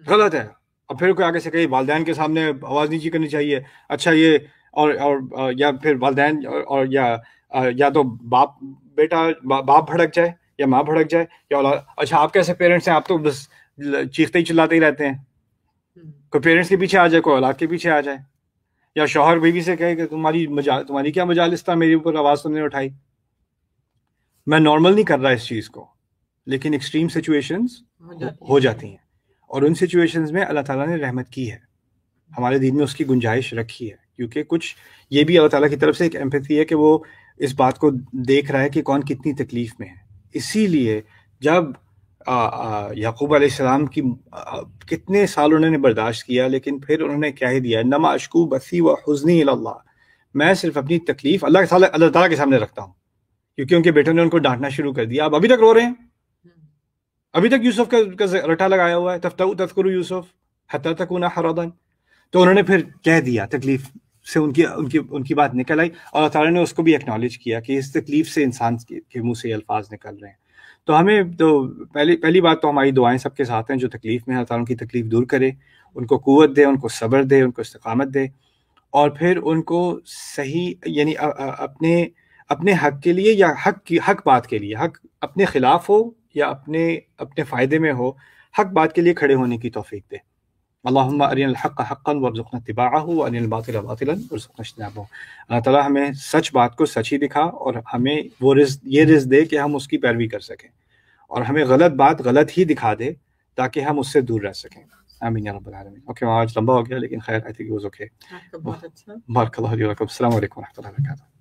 A: غلط ہے. اور پھر کوئی آگے سے کہے والدین کے سامنے آواز نیچی کرنی چاہیے، اچھا یہ اور یا پھر والدین اور یا تو باپ بھڑک جائے یا ماں بھڑک جائے یا اولاد، اچھا آپ کیسے پیرنٹس ہیں، آپ تو بس چیختے ہی چلاتے ہی رہتے ہیں. کوئی پیرنٹس کے پیچھے آ جائے، کوئی اولاد کے پیچھے آ جائے، یا شوہر بیوی سے کہے کہ تمہاری کیا مجالس تھا میرے اوپر آواز تم نے اٹھائی. میں نارمل نہیں کر رہا اس چیز کو، لیکن ایکسٹریم سچویشنز ہو جاتی ہیں، اور ان سچویشنز میں اللہ تعالیٰ نے رحمت کی ہے، ہمارے دین میں اس کی گنجائش رکھی ہے، کیونکہ کچھ یہ بھی اللہ تعالیٰ کی طرف سے ایک ایمپیتھی ہے کہ وہ اس بات کو دیکھ رہا ہے کہ کون کتنی تکلیف میں ہے. اسی لیے جب یعقوب علیہ السلام کی کتنے سال انہوں نے برداشت کیا، لیکن پھر انہوں نے کیا ہی دیا، انما اشکو بثی و حزنی الی اللہ، میں صرف اپنی تکلیف اللہ تعالیٰ کے سامنے رکھتا ہوں، کیونکہ ان کے بیٹوں نے ان کو ڈانٹنا شروع کر دیا. اب ابھی تک رو رہے ہیں، ابھی تک یوسف کا رٹا لگایا ہوا ہے، تذکر یوسف حتی تکون حرضا. تو انہوں نے پھر کہہ دیا، تکلیف سے ان کی بات نکل آئی، اور اللہ تعالیٰ نے اس کو بھی ایکنالج کیا کہ اس تکلیف سے انسان کے منہ سے الفاظ نکل رہے ہیں. تو ہمیں تو پہلی بات تو ہماری دعائیں سب کے ساتھ ہیں جو تکلیف میں ہیں، اللہ تعالیٰ ان کی تکلیف دور کرے، ان کو قوت دے، ان کو صبر دے، ان کو استقامت دے، اور پھر ان کو صحیح یعنی اپنے حق کے لیے یا حق بات کے لیے، حق اپنے خلاف ہو یا اپنے فائدے میں ہو، حق بات کے لیے کھڑے ہونے کی توفیق دے. اللہم ارنا الحق حقا وارزقنا اتباعہ وارنا الباطل باطلا وارزقنا اجتنابہ. اللہ تعالیٰ ہمیں سچ بات کو سچ ہی دکھا، اور ہمیں یہ رزق دے کہ ہم اس کی پیروی کر سکیں، اور ہمیں غلط بات غلط ہی دکھا دے تاکہ ہم اس سے دور رہ سکیں. آمین یا رب العالمین. اوکے، آج لمبا ہو گیا لیکن خیر، آئی تھنک واز اوکے.
B: بہت اچھا.
A: بارک اللہ علیہ وسلم. السلام علیکم و رحمۃ اللہ وبرکاتہ.